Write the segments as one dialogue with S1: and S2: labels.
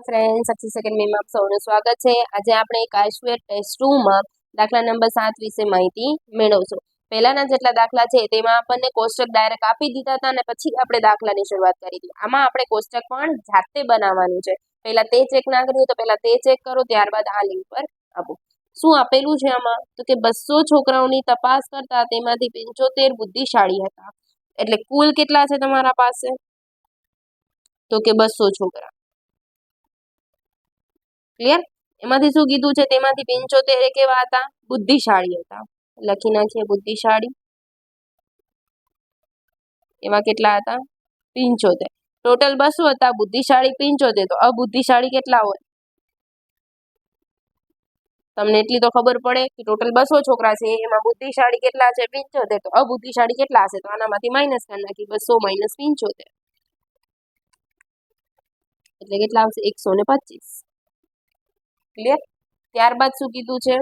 S1: Friends, 60 second ma'am આપ સૌનું સ્વાગત છે. આજે આપણે કાશ્મીર ટેસ્ટ 2 માં દાખલા નંબર 7 વિશે માહિતી મેળવશું. પહેલાના જેટલા દાખલા છે તેમાં આપણને કોષ્ટક ડાયરેક્ટ આપી દીધા હતા અને પછી આપણે દાખલાની શરૂઆત કરી હતી. આમાં આપણે કોષ્ટક પણ જાતે બનાવવાનું છે. પહેલા તે ચેક ના કર્યું તો પહેલા તે ચેક કરો, ત્યારબાદ આ લિંક પર આપો. શું આપેલું છે આમાં? તો કે 200 છોકરાઓની તપાસ કરતા તેમાંથી 75 બુદ્ધિશાળી હતા. એટલે કુલ કેટલા છે તમારા પાસે? તો કે 200 છોકરા. ક્લિયર? એમાંથી શું કીધું છે? તેમાંથી 75 કેવા હતા? બુદ્ધિશાળી હતા. લખી નાખીએ બુદ્ધિશાળી. એમાં કેટલા હતા? 75. ટોટલ 200 હતા, બુદ્ધિશાળી 75. તો અબુદ્ધિશાળી કેટલા હોય? તમને એટલી તો ખબર પડે કે ટોટલ 200 છોકરા છે, એમાં બુદ્ધિશાળી કેટલા છે? 75. તો અબુદ્ધિશાળી કેટલા હશે? તો આનામાંથી માઇનસ કરી નાખી. 200 માઇનસ 75 એટલે કેટલા આવશે? 125. ક્લિયર? ત્યારબાદ શું કીધું છે?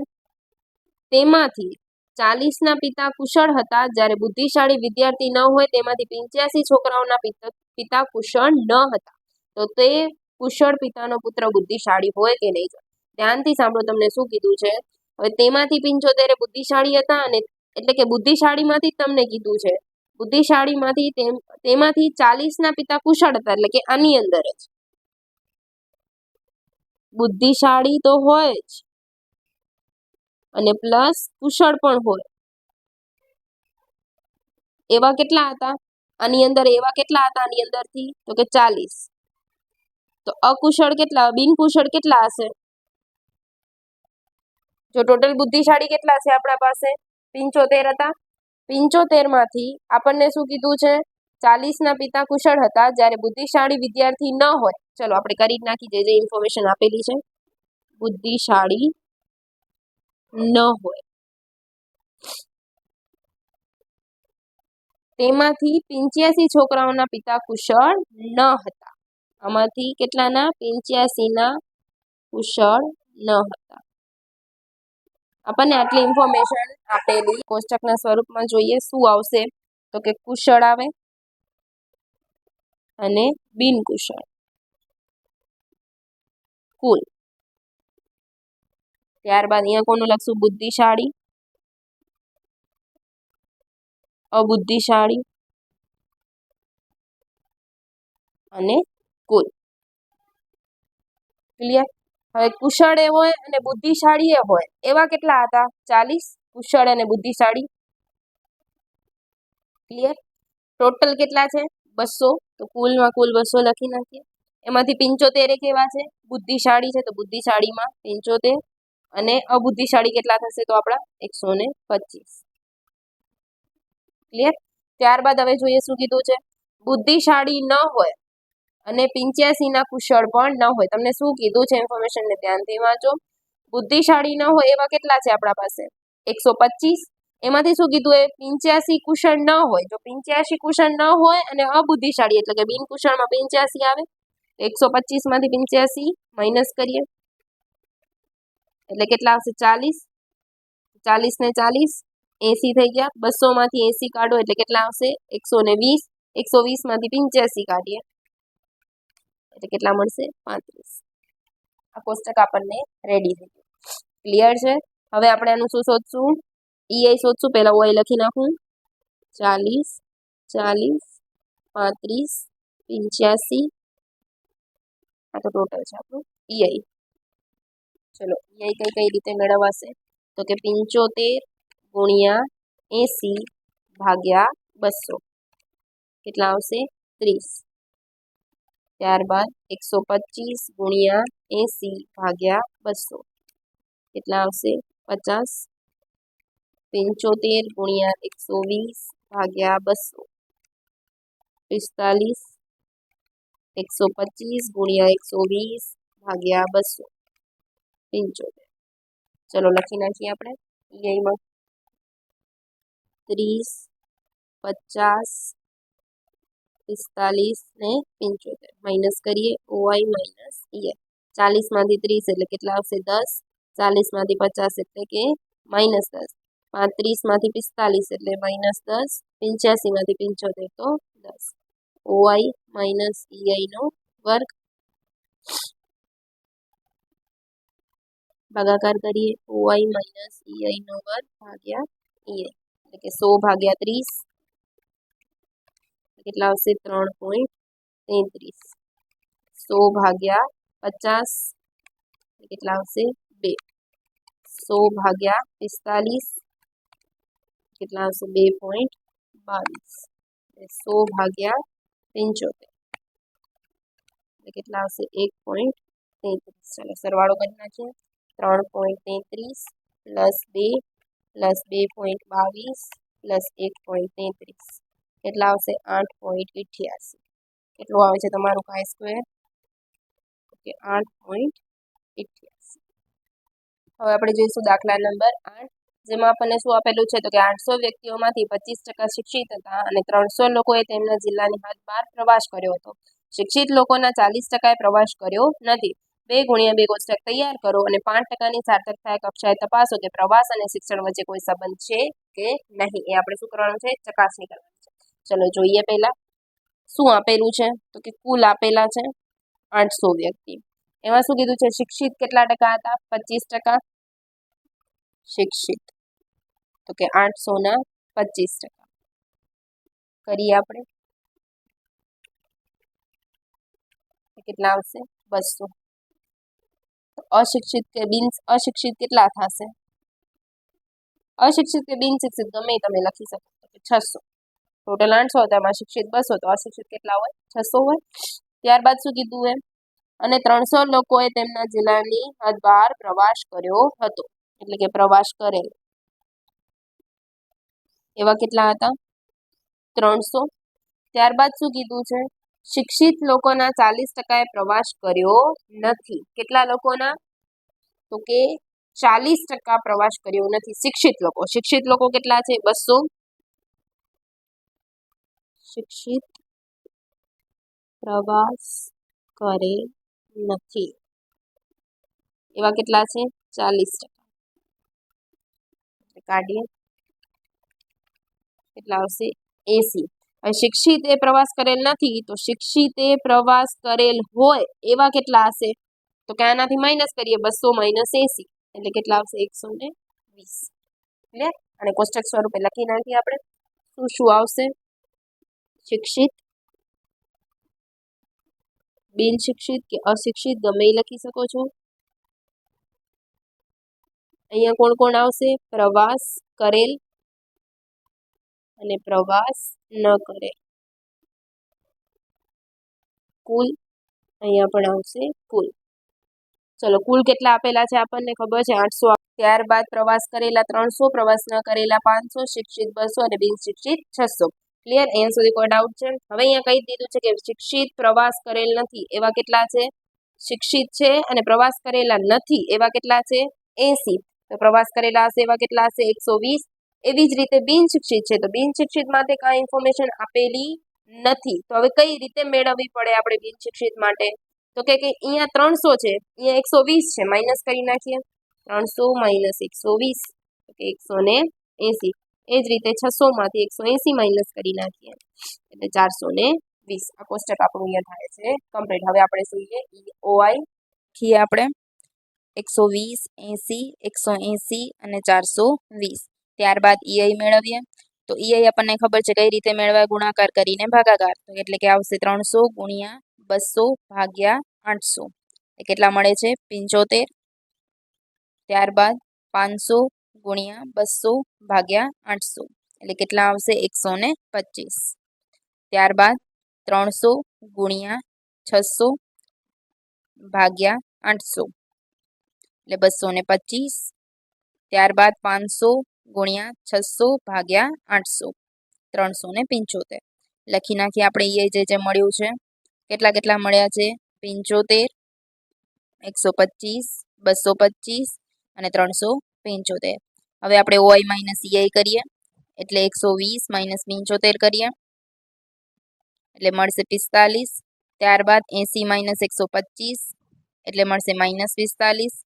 S1: તેમાંથી 40 ના પિતા કુશળ હતા, જ્યારે બુદ્ધિશાળી વિદ્યાર્થી ન હોય. તેમાંથી 85 છોકરાઓના પિતા કુશળ ન હતા. તો તે કુશળ પિતાનો પુત્ર બુદ્ધિશાળી હોય કે નહીં? ધ્યાનથી સાંભળો, તમને શું કીધું છે. હવે તેમાંથી 75 બુદ્ધિશાળી હતા, અને એટલે કે બુદ્ધિશાળીમાંથી તમને કીધું છે, બુદ્ધિશાળીમાંથી તેમાંથી 40 ના પિતા કુશળ હતા. એટલે કે આની અંદર જ બુદ્ધિશાળી તો હોય જ અને પ્લસ કુશળ પણ હોય. એવા કેટલા હતા આની અંદર? એવા કેટલા હતા આની અંદરથી? તો કે 40. તો અકુશળ કેટલા? બિનકુશળ કેટલા હશે? જો ટોટલ બુદ્ધિશાળી કેટલા છે આપણા પાસે? 75 હતા. 75 માંથી આપણને શું કીધું છે? 40 ના પિતા કુશળ હતા, જ્યારે બુદ્ધિશાળી વિદ્યાર્થી ન હોય. ચલો આપણે કરી જ નાખી જે ઇન્ફોર્મેશન આપેલી છે. બુદ્ધિશાળી ન હોય તેમાંથી 85 છોકરાઓના પિતા કુશળ ન હતા. આમાંથી કેટલાના? 85 ના કુશળ ન હતા. આપણને આટલી ઇન્ફોર્મેશન આપેલી. કોષ્ટકના સ્વરૂપમાં જોઈએ શું આવશે. તો કે કુશળ આવે અને બિનકુશળ કુલ. ત્યારબાદ અહીંયા કોનું લખશું? બુદ્ધિશાળી, અબુદ્ધિશાળી અને કુલ. ક્લિયર? હવે કુશળ એ હોય અને બુદ્ધિશાળી એ હોય એવા કેટલા હતા? 40. કુશળ અને બુદ્ધિશાળી. ક્લિયર? ટોટલ કેટલા છે? 200. તો કુલમાં કુલ 200 લખી નાખીએ. એમાંથી 75 કેવા છે? બુદ્ધિશાળી છે. તો બુદ્ધિશાળીમાં 75 અને અબુદ્ધિશાળી કેટલા થશે? તો આપણા 125. ક્લિયર? ત્યારબાદ હવે જોઈએ શું કીધું છે. બુદ્ધિશાળી ન હોય અને 85 ના કુશળ પણ ન હોય. તમને શું કીધું છે? ઇન્ફોર્મેશન ને ધ્યાનથી વાંચો. બુદ્ધિશાળી ન હોય એવા કેટલા છે આપણા પાસે? 125. એમાંથી શું કીધું? એ 85 કુશળ ન હોય. જો 85 કુશળ ન હોય અને અબુદ્ધિશાળી એટલે કે બિનકુશળમાં 85 આવે. 125 માંથી 85 માઇનસ કરીએ એટલે કેટલા આવશે? 40. 40 ને 40 80 થઈ ગયા. 200 માંથી 80 કાઢો એટલે કેટલા આવશે? 120. 120 માંથી 85 કાઢીએ એટલે કેટલા મળશે? 35. આ કોષ્ટક આપણને રેડી થઈ ગયું. ક્લિયર છે? હવે આપણે આનું શું શોધશું? EI શોધશું. પહેલા OI લખી નાખું. 40, 40, 35, 85. આ તો ટોટલ છે આપણું EI. ચલો EI કઈ રીતે મેળવાશે? તો કે 75 ગુણ્યા 80 ભાગ્યા 200 કેટલા આવશે? 30. ત્યારબાદ 125 ગુણ્યા 80 ભાગ્યા 200 કેટલા આવશે? 50. 75 ગુણ્યા 120 ભાગ્યા 200 45. 125 ગુણ્યા 120 ભાગ્યા 200 75. ચલો લખી નાખીએ આપણે EIમાં 30, 50, 45 ને 75 માઇનસ કરીએ. OI minus EI. 40 માંથી 30 એટલે કેટલા આવશે? 10. 40 માંથી 50 એટલે કે માઇનસ 10. 35 માંથી 45 એટલે માઇનસ 10. 85 માંથી 75 તો 10. OI માઇનસ EI નો વર્ગ ભાગાકાર કરીએ OI માઇનસ EI નો વર્ગ ભાગ્યા EI એટલે કે 100 ભાગ્યા 30 કેટલા આવશે 3.33 100 ભાગ્યા 50 કેટલા આવશે 2 100 ભાગ્યા 45 કેટલા આવશે 2.22 100 ભાગ્યા 75 કેટલા આવશે 1.33 ચાલો સરવાળો કરી નાખીએ 3.33 પ્લસ 2 પ્લસ 2.22 પ્લસ 1.33 કેટલા આવશે 8.88 કેટલું આવે છે તમારું કાઈ સ્ક્વેર ઓકે 8.88 હવે આપણે જોઈશું દાખલા નંબર 8 જેમાં આપણને શું આપેલું છે તો કે 800 વ્યક્તિઓમાંથી 25% શિક્ષિત હતા અને 300 લોકોએ તેમના જિલ્લાની હદ બહાર પ્રવાસ કર્યો હતો શિક્ષિત લોકોના 40%એ પ્રવાસ કર્યો નથી 2 ગુણ્યા 2 કોષ્ટક તૈયાર કરો અને 5%ની સાર્થકતા કક્ષાએ તપાસો કે પ્રવાસ અને શિક્ષણ વચ્ચે કોઈ સંબંધ છે કે નહીં એ આપણે શું કરવાનું છે ચકાસણી કરવાની છે ચલો જોઈએ પહેલા શું આપેલું છે તો કે કુલ આપેલા છે 800 વ્યક્તિ એમાં શું કીધું છે શિક્ષિત કેટલા ટકા હતા 25% શિક્ષિત તો કે 800 ના 25% કરીએ આપણે કેટલા આવશે 200 અશિક્ષિત કે બિન અશિક્ષિત કેટલા થશે અશિક્ષિત કે બિન શિક્ષિત ગમે તમે લખી શકો તો 600 ટોટલ 800 હતા એમાં શિક્ષિત 200 તો અશિક્ષિત કેટલા હોય 600 હોય ત્યારબાદ શું કીધું એમ અને 300 લોકોએ તેમના જિલ્લાની હદ બહાર પ્રવાસ કર્યો હતો એટલે કે પ્રવાસ કરેલ એવા કેટલા હતા 300 ત્યારબાદ શું કીધું છે શિક્ષિત લોકોના 40%એ પ્રવાસ કર્યો નથી કેટલા લોકોના તો કે 40% પ્રવાસ કર્યો નથી શિક્ષિત લોકો કેટલા છે 200 શિક્ષિત પ્રવાસ કરે નથી એવા કેટલા છે 40% કાઢીએ કેટલા આવશે 80 અને શિક્ષિત એ પ્રવાસ કરેલ નથી તો શિક્ષિત એ પ્રવાસ કરેલ હોય એવા કેટલા હશે તો કે આનાથી માઇનસ કરીએ 200 માઇનસ 80 એટલે કેટલા આવશે 120 ક્લિયર અને કોષ્ટક સ્વરૂપે લખી નાખીએ આપણે શું આવશે શિક્ષિત બિન શિક્ષિત કે અશિક્ષિત ગમે એ લખી શકો છો અહીંયા કોણ કોણ આવશે પ્રવાસ કરેલ અને પ્રવાસ ન કરેલ કુલ અહીંયા પણ આવશે કુલ ચલો કુલ કેટલા આપેલા છે આપણને ખબર છે 800 ત્યારબાદ પ્રવાસ કરેલા 300 પ્રવાસ ન કરેલા 500 શિક્ષિત 200 અને બિન શિક્ષિત 600 ક્લિયર અહીંયા સુધી કોઈ ડાઉટ છે હવે અહીંયા કહી દીધું છે કે શિક્ષિત પ્રવાસ કરેલ નથી એવા કેટલા છે શિક્ષિત છે અને પ્રવાસ કરેલા નથી એવા કેટલા છે 80 તો પ્રવાસ કરેલા હશે એવા કેટલા હશે 120 એવી જ રીતે બિન શિક્ષિત છે તો બિન શિક્ષિત માટે કાંઈ ઇન્ફોર્મેશન આપેલી નથી તો હવે કઈ રીતે મેળવવી પડે આપણે બિન શિક્ષિત માટે તો કે અહીંયા 300 છે અહીંયા 120 છે માઇનસ કરી નાખીએ 300 માઇનસ 120 તો કે 180 એ જ રીતે 600 માંથી 180 માઇનસ કરી નાખીએ એટલે 420 આ કોષ્ટક આપણું અહીંયા થાય છે કમ્પ્લીટ હવે આપણે જોઈએ OI થી આપણે 120 80 180 અને 420 ત્યારબાદ EI મેળવીએ તો EI આપણને ખબર છે કઈ રીતે મેળવાય ગુણાકાર કરીને ભાગાકાર તો એટલે કે આવશે 300 ગુણ્યા 200 ભાગ્યા 800 એ કેટલા મળે છે 75 ત્યારબાદ 500 ગુણ્યા 200 ભાગ્યા 800 એટલે કેટલા આવશે 125 ત્યારબાદ 300 ગુણ્યા 600 ભાગ્યા 800 એટલે 225 ત્યારબાદ 500 ગુણ્યા 600 ભાગ્યા 800 375 લખી નાખીએ આપણે જે મળ્યું છે કેટલા મળ્યા છે 75 125 225 અને 375 હવે આપણે OI માઇનસ EI કરીએ એટલે 120 માઇનસ 75 કરીએ એટલે મળશે 45 ત્યારબાદ 80 માઇનસ 125 એટલે મળશે માઇનસ 45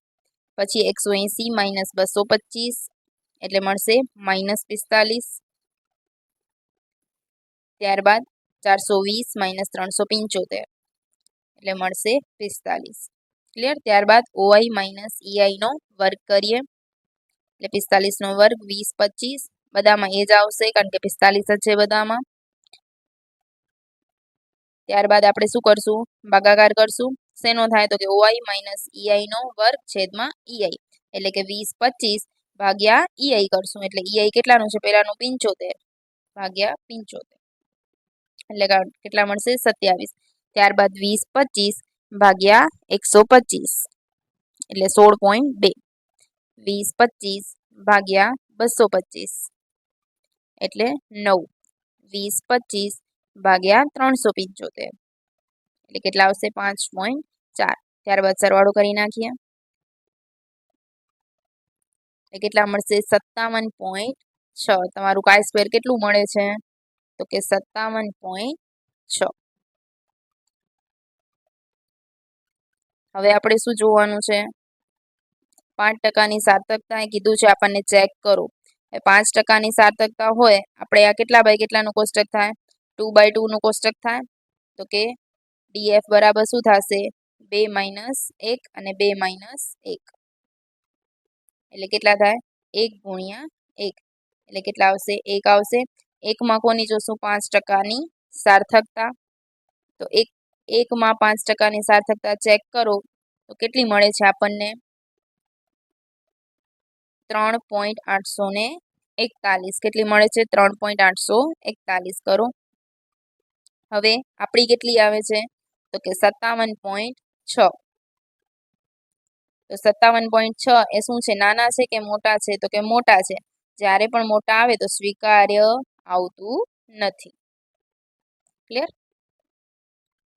S1: પછી 180 માઇનસ 225 એટલે મળશે માઇનસ 45 ત્યારબાદ 420 માઇનસ 375 એટલે મળશે 45
S2: ક્લિયર. ત્યારબાદ ઓઆઈ માઇનસ ઈઆઈનો વર્ગ કરીએ એટલે 45નો વર્ગ 20 25 બધામાં એ જ આવશે કારણ કે 45 જ છે બધામાં. ત્યારબાદ આપણે શું કરશું? ભાગાકાર કરશું. શેનો થાય તો કે ઓઆઈ માઇનસ ઈઆઈનો વર્ગ છેદમાં ઈઆઈ એટલે કે 20 25 ભાગ્યા ઈઆઈ કરશું એટલે ઈઆઈ કેટલાનું છે? પહેલાનું 75 ભાગ્યા 75 એટલે કેટલા મળશે? 27. ત્યારબાદ 20 25 ભાગ્યા 125 એટલે 16.2 20 25 ભાગ્યા 225 એટલે 9 20 25 ભાગ્યા 375 એટલે કેટલા આવશે? 5.4. ત્યારબાદ સરવાળો કરી નાખીએ એટલે કેટલા મળશે? 57.6. તમારું કાય સ્ક્વેર કેટલું મળે છે? તો કે 57.6. હવે આપણે શું જોવાનું છે? 5%ની સાર્થકતા એ કીધું છે આપણને ચેક કરો. 5%ની સાર્થકતા હોય આપણે આ કેટલા બાય કેટલાનું કોષ્ટક થાય? 2/2 નું કોષ્ટક થાય તો કે ડીએફ બરાબર શું થશે? 2 - 1 અને 2 - 1 એટલે કેટલા થાય? 1 ગુણ્યા 1 એટલે કેટલા આવશે? 1 આવશે. 1માં કોની જોશું? 5%ની સાર્થકતા. તો 1માં 5%ની સાર્થકતા ચેક કરો તો કેટલી મળે છે આપણને? 3.841. કેટલી મળે છે? 3.841 કરો. હવે આપણી કેટલી આવે છે? તો કે 57.6. તો 57.6 એ શું છે? નાના છે કે મોટા છે? તો કે મોટા છે. જ્યારે પણ મોટા આવે તો સ્વીકાર્ય આવતું નથી. ક્લિયર.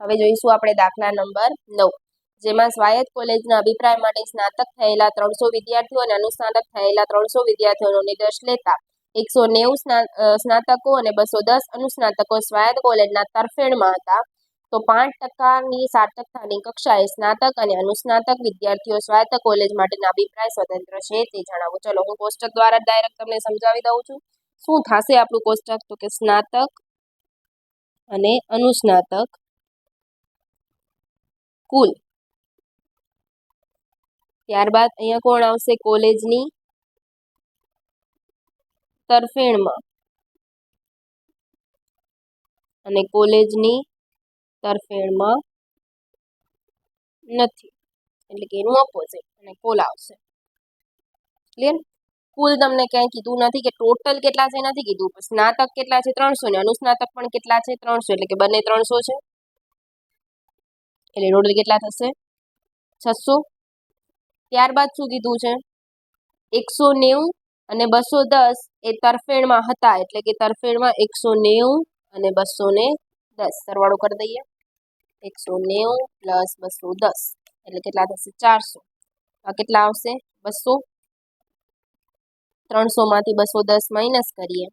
S2: હવે જોઈશું આપણે દાખલા નંબર 9 જેમાં સ્વાયત્ત કોલેજના અભિપ્રાય માટે સ્નાતક થયેલા 300 વિદ્યાર્થીઓ અને અનુસ્નાતક થયેલા 300 વિદ્યાર્થીઓનો નિર્દેશ લેતા 190 સ્નાતકો અને 210 અનુસ્નાતકો સ્વાયત્ત કોલેજના તરફેણમાં હતા. તો 5%ની સાર્થકતાની કક્ષાએ સ્નાતક અને અનુસ્નાતક વિદ્યાર્થીઓ સ્વાયત્ત કોલેજ માટેના અભિપ્રાય સ્વતંત્ર છે તે જણાવો. ચલો હું કોષ્ટક દ્વારા ડાયરેક્ટ તમને સમજાવી દઉં છું. શું થશે આપણું કોષ્ટક? તો કે સ્નાતક અને અનુસ્નાતક કુલ. ત્યારબાદ અહીંયા કોણ આવશે? કોલેજની તરફેણમાં અને કોલેજની તરફેણમાં નથી એટલે કે એનું ઓપોઝિટ અને કુલ આવશે. ક્લિયર. કુલ તમને ક્યાંય કીધું નથી કે ટોટલ કેટલા છે નથી કીધું. સ્નાતક કેટલા છે? 300 ને અનુસ્નાતક પણ કેટલા છે? 300 એટલે કે બંને 300 છે એટલે ટોટલ કેટલા થશે? 600. ત્યારબાદ શું કીધું છે? 190 અને 210 એ તરફેણમાં હતા એટલે કે તરફેણમાં 190 અને 210 સરવાળો કરી દઈએ. 190 પ્લસ 210 એટલે કેટલા થશે? 400. આ કેટલા આવશે? 200. 300માંથી 210 માઇનસ કરીએ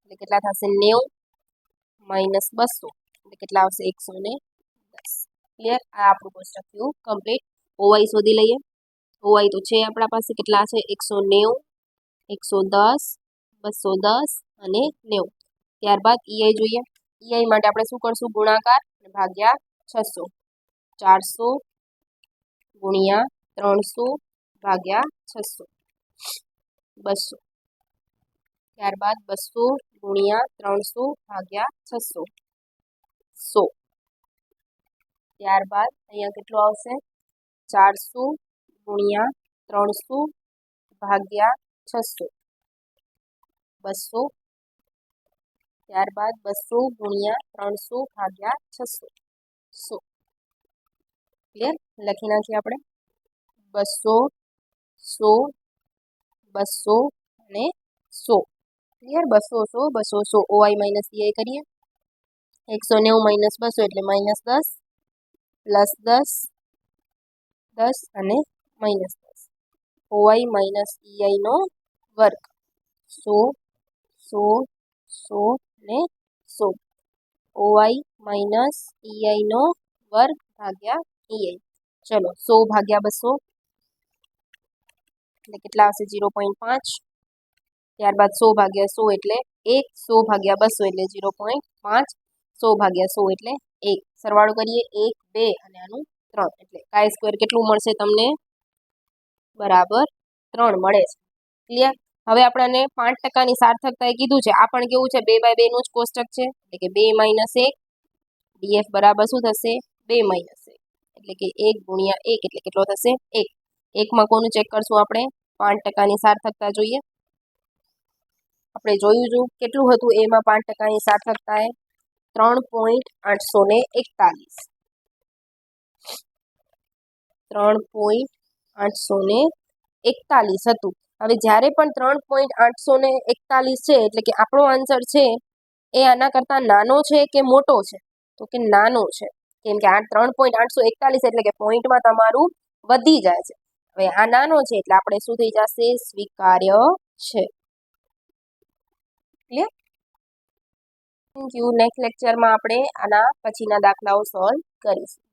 S2: એટલે કેટલા થશે? 90 માઇનસ 200 એટલે કેટલા આવશે? 110. ક્લિયર. આ આપણું કોષ્ટક થયું કમ્પ્લીટ. ઓવાઈ શોધી લઈએ. ઓવાઈ તો છે આપણા પાસે કેટલા છે? 190 110 210 અને 90. ત્યારબાદ ઈઆઈ જોઈએ. ઈઆઈ માટે આપણે શું કરશું? ગુણાકાર ભાગ્યા 600. 400 ગુણ્યા 300 ભાગ્યા 600 200. ત્યારબાદ 200 ગુણ્યા 300 ભાગ્યા 600 100. ત્યારબાદ અહીંયા કેટલું આવશે? 400 ગુણ્યા 300 ભાગ્યા 600 200. ત્યારબાદ 200 ગુણ્યા 300 ભાગ્યા 600 100. ક્લિયર. લખી નાખીએ આપણે 200 100 200 અને 100. ક્લિયર. 200 100 200 100. ઓઆઈ માઇનસ ઈઆઈ કરીએ. 190 માઇનસ 200 એટલે માઇનસ 10 પ્લસ 10 10 અને માઇનસ 10. ઓઆઈ માઇનસ ઈઆઈનો વર્ગ 100 100 100 ને 100. ઓઆઈ માઇનસ ઈઆઈનો વર્ગ ભાગ્યા ઈઆઈ. ચલો 100 ભાગ્યા 200 એટલે કેટલા આવશે? 0.5. ત્યારબાદ 100 ભાગ્યા 100 એટલે 1. 100 ભાગ્યા 200 એટલે 0.5. 100 ભાગ્યા 100 એટલે 1.
S1: સરવાળો કરીએ 1 2 અને આનું 3 એટલે કાય સ્ક્વેર કેટલું મળશે તમને બરાબર 3 મળે છે ક્લિયર હવે આપણને 5% ની સાર્થકતાએ કીધું છે આ પણ કેવું છે 2/2 નું જ કોષ્ટક છે એટલે કે 2 - 1 df બરાબર શું થશે 2 - 1 એટલે કે 1 × 1 એટલે કેટલો થશે 1 1 માં કોનું ચેક કરશું આપણે 5% ની સાર્થકતા જોઈએ આપણે જોયું જો કેટલું હતું એમાં 5% ની સાર્થકતાએ 3.841 3.841 હતું હવે જ્યારે પણ 3.841 છે એટલે કે આપણો આન્સર છે એ આના કરતા નાનો છે કે મોટો છે તો કે નાનો છે કેમ કે આ 3.841 એટલે કે પોઈન્ટમાં તમારું વધી જાય છે હવે આ નાનો છે એટલે આપણે શું થઈ જશે સ્વીકાર્ય છે ક્લિયર થેન્ક યુ નેક્સ્ટ લેક્ચરમાં આપણે આના પછીના દાખલાઓ સોલ્વ કરીશું